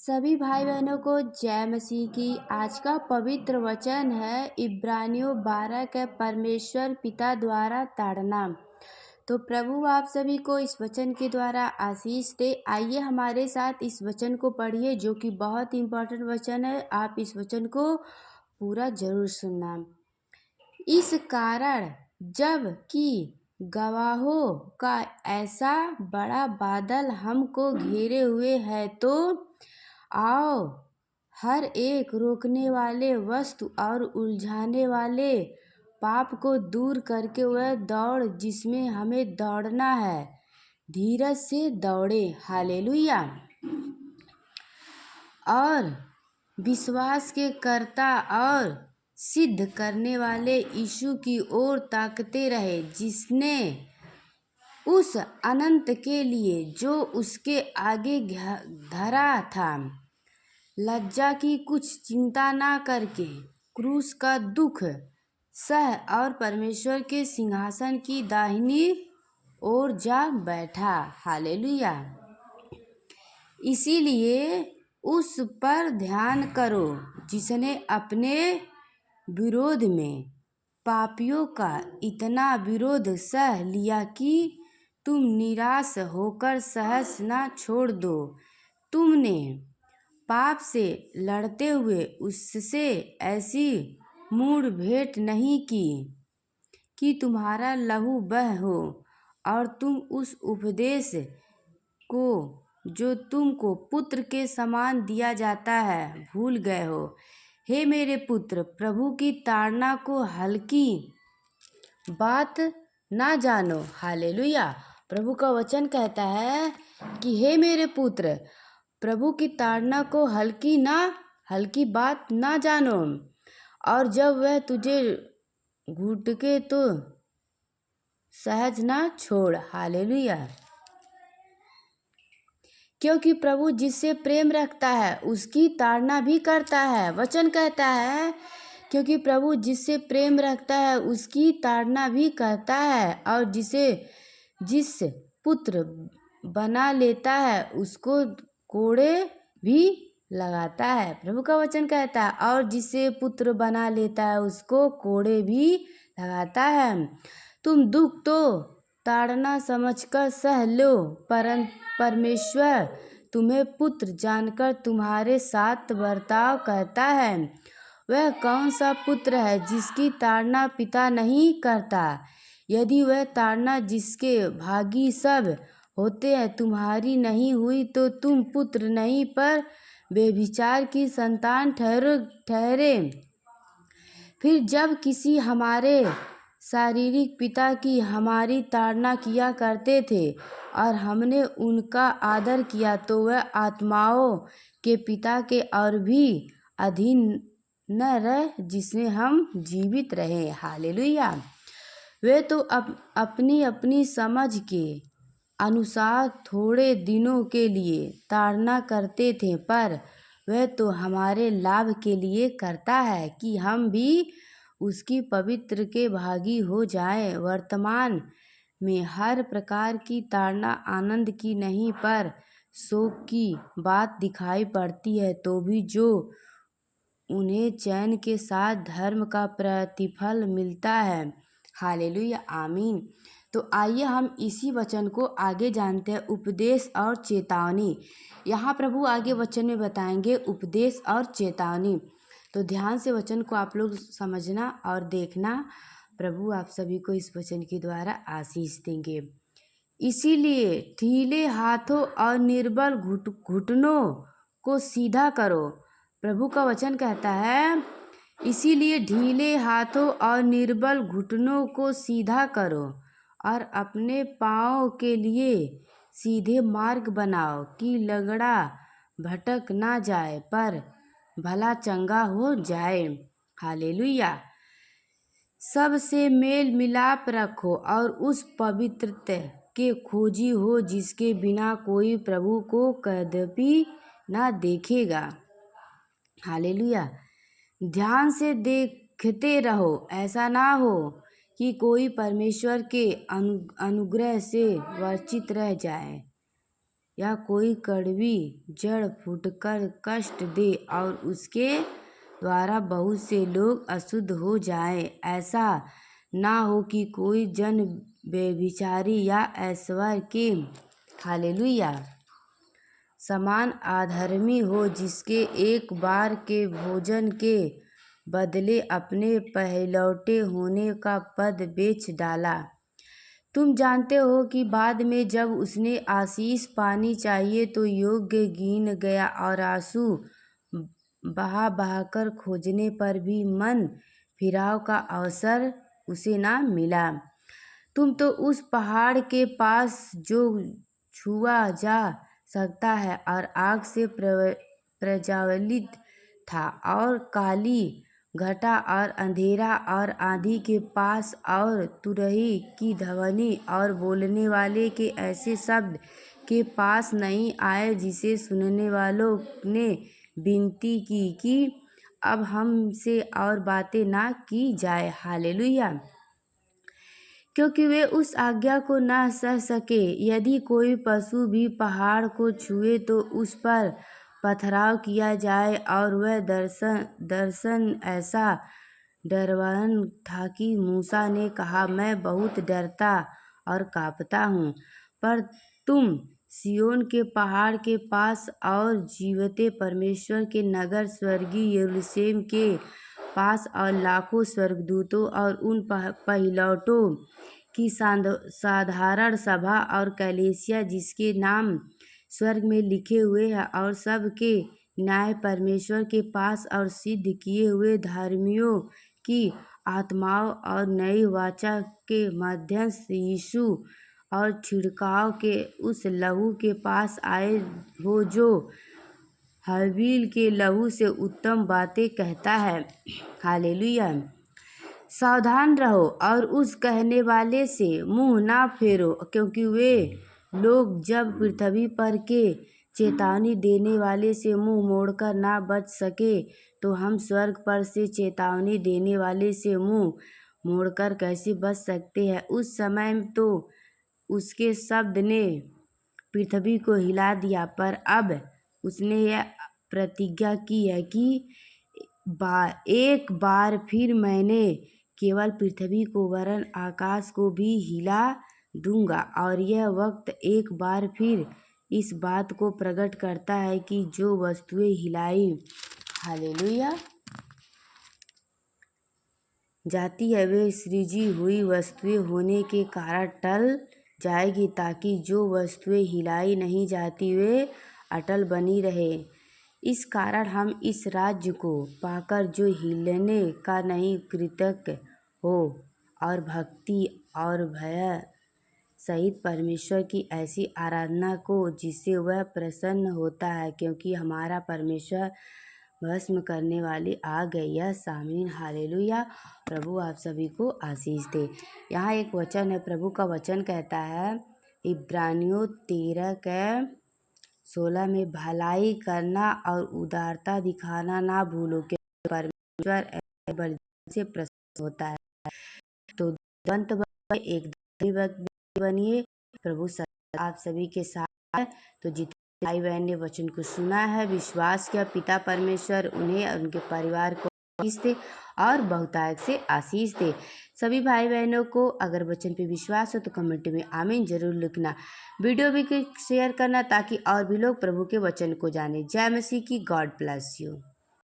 सभी भाई बहनों को जय मसीह की। आज का पवित्र वचन है इब्रानियों 12 के परमेश्वर पिता द्वारा ताड़ना। तो प्रभु आप सभी को इस वचन के द्वारा आशीष दे। आइए हमारे साथ इस वचन को पढ़िए, जो कि बहुत इम्पोर्टेंट वचन है। आप इस वचन को पूरा जरूर सुनना। इस कारण जब कि गवाहों का ऐसा बड़ा बादल हमको घेरे हुए है, तो आओ हर एक रोकने वाले वस्तु और उलझाने वाले पाप को दूर करके वह दौड़ जिसमें हमें दौड़ना है, धीरज से दौड़े। हालेलुया। और विश्वास के कर्ता और सिद्ध करने वाले यीशु की ओर ताकते रहे, जिसने उस अनंत के लिए जो उसके आगे धरा था, लज्जा की कुछ चिंता ना करके क्रूस का दुख सह और परमेश्वर के सिंहासन की दाहिनी ओर जा बैठा। हालेलुया। इसीलिए उस पर ध्यान करो जिसने अपने विरोध में पापियों का इतना विरोध सह लिया कि तुम निराश होकर सहस ना छोड़ दो। तुमने पाप से लड़ते हुए उससे ऐसी मुठभेड़ नहीं की कि तुम्हारा लहू बह हो, और तुम उस उपदेश को जो तुमको पुत्र के समान दिया जाता है भूल गए हो। हे मेरे पुत्र, प्रभु की ताड़ना को हल्की बात ना जानो। हालेलुया। प्रभु का वचन कहता है कि हे मेरे पुत्र, प्रभु की ताड़ना को हल्की बात ना जानो, और जब वह तुझे घुटके तो सहज ना छोड़। हालेलुया। क्योंकि प्रभु जिससे प्रेम रखता है उसकी ताड़ना भी करता है। वचन कहता है क्योंकि प्रभु जिससे प्रेम रखता है उसकी ताड़ना भी करता है, और जिस पुत्र बना लेता है उसको कोड़े भी लगाता है। प्रभु का वचन कहता है, और जिसे पुत्र बना लेता है उसको कोड़े भी लगाता है। तुम दुख तो ताड़ना समझकर सह लो, परमेश्वर तुम्हें पुत्र जानकर तुम्हारे साथ बर्ताव करता है। वह कौन सा पुत्र है जिसकी ताड़ना पिता नहीं करता? यदि वह ताड़ना जिसके भागी सब होते हैं तुम्हारी नहीं हुई, तो तुम पुत्र नहीं पर व्यभिचार की संतान ठहरे। फिर जब किसी हमारे शारीरिक पिता की हमारी ताड़ना किया करते थे और हमने उनका आदर किया, तो वह आत्माओं के पिता के और भी अधीन न रह जिसमें हम जीवित रहे। हालेलुया। वे तो अपनी अपनी समझ के अनुसार थोड़े दिनों के लिए ताड़ना करते थे, पर वह तो हमारे लाभ के लिए करता है कि हम भी उसकी पवित्र के भागी हो जाएं। वर्तमान में हर प्रकार की ताड़ना आनंद की नहीं पर शोक की बात दिखाई पड़ती है, तो भी जो उन्हें चैन के साथ धर्म का प्रतिफल मिलता है। हालेलुया। आमीन। तो आइए हम इसी वचन को आगे जानते हैं। उपदेश और चेतावनी। यहाँ प्रभु आगे वचन में बताएंगे उपदेश और चेतावनी। तो ध्यान से वचन को आप लोग समझना और देखना। प्रभु आप सभी को इस वचन के द्वारा आशीष देंगे। इसीलिए ढीले हाथों और निर्बल घुटनों को सीधा करो। प्रभु का वचन कहता है, इसीलिए ढीले हाथों और निर्बल घुटनों को सीधा करो, और अपने पाँव के लिए सीधे मार्ग बनाओ कि लगड़ा भटक ना जाए, पर भला चंगा हो जाए। हालेलुया। सबसे मेल मिलाप रखो और उस पवित्रता के खोजी हो जिसके बिना कोई प्रभु को कदापि ना देखेगा। हालेलुया। ध्यान से देखते रहो, ऐसा ना हो कि कोई परमेश्वर के अनुग्रह से वंचित रह जाए। या कोई कड़वी जड़ फूटकर कष्ट दे और उसके द्वारा बहुत से लोग अशुद्ध हो जाएं। ऐसा ना हो कि कोई जन व्यभिचारी या ऐश्वर्य के हालेलुया समान अधर्मी हो, जिसके एक बार के भोजन के बदले अपने पहलौठे होने का पद बेच डाला। तुम जानते हो कि बाद में जब उसने आशीष पानी चाहिए तो योग्य गिन गया और आंसू बहा बहाकर खोजने पर भी मन फिराव का अवसर उसे ना मिला। तुम तो उस पहाड़ के पास जो छुआ जा सकता है और आग से प्रज्वलित था और काली घटा और अंधेरा और आंधी के पास और तुरही की ध्वनि और बोलने वाले के ऐसे शब्द के पास नहीं आए, जिसे सुनने वालों ने विनती की कि अब हमसे और बातें ना की जाए। हालेलुया। क्योंकि वे उस आज्ञा को ना सह सके। यदि कोई पशु भी पहाड़ को छुए तो उस पर पथराव किया जाए। और वह दर्शन ऐसा डरावना था कि मूसा ने कहा, मैं बहुत डरता और कांपता हूँ। पर तुम सिय्योन के पहाड़ के पास और जीवते परमेश्वर के नगर स्वर्गीय यरूशलेम के पास और लाखों स्वर्गदूतों और उन पहिलौठों की साधारण सभा और कलीसिया जिसके नाम स्वर्ग में लिखे हुए हैं और सब के न्याय परमेश्वर के पास और सिद्ध किए हुए धर्मियों की आत्माओं और नई वाचा के मध्यस्थ यीशु और छिड़काव के उस लहू के पास आए हो जो हाबील के लहू से उत्तम बातें कहता है। हालेलुया। सावधान रहो और उस कहने वाले से मुंह ना फेरो, क्योंकि वे लोग जब पृथ्वी पर के चेतावनी देने वाले से मुंह मोड़कर ना बच सके तो हम स्वर्ग पर से चेतावनी देने वाले से मुंह मोड़कर कैसे बच सकते हैं। उस समय तो उसके शब्द ने पृथ्वी को हिला दिया, पर अब उसने यह प्रतिज्ञा की है कि एक बार फिर मैंने केवल पृथ्वी को वरन आकाश को भी हिला दूंगा। और यह वक्त एक बार फिर इस बात को प्रकट करता है कि जो वस्तुएं हिलाई हालेलुया जाती है वे सृजी हुई वस्तुएं होने के कारण टल जाएगी, ताकि जो वस्तुएं हिलाई नहीं जाती वे अटल बनी रहे। इस कारण हम इस राज्य को पाकर जो हिलने का नहीं कृतज्ञ हो और भक्ति और भय सहित परमेश्वर की ऐसी आराधना को जिससे वह प्रसन्न होता है, क्योंकि हमारा परमेश्वर भस्म करने वाली आ गई है। सामीन। हालेलुया। प्रभु आप सभी को आशीष दे। यहाँ एक वचन है, प्रभु का वचन कहता है इब्रानियों 13:16 में, भलाई करना और उदारता दिखाना ना भूलो, क्योंकि परमेश्वर ऐसे बलिदान से प्रसन्न होता है। तो दंत एक व्यक्ति बनिए। प्रभु आप सभी के साथ है। तो जितने भाई बहन ने वचन को सुना है, विश्वास किया, पिता परमेश्वर उन्हें और उनके परिवार को आशीष दे और बहुतायत से आशीष दे। सभी भाई बहनों को अगर वचन पे विश्वास हो तो कमेंट में आमीन जरूर लिखना। वीडियो भी शेयर करना ताकि और भी लोग प्रभु के वचन को जाने। जय मसीह की। God bless you.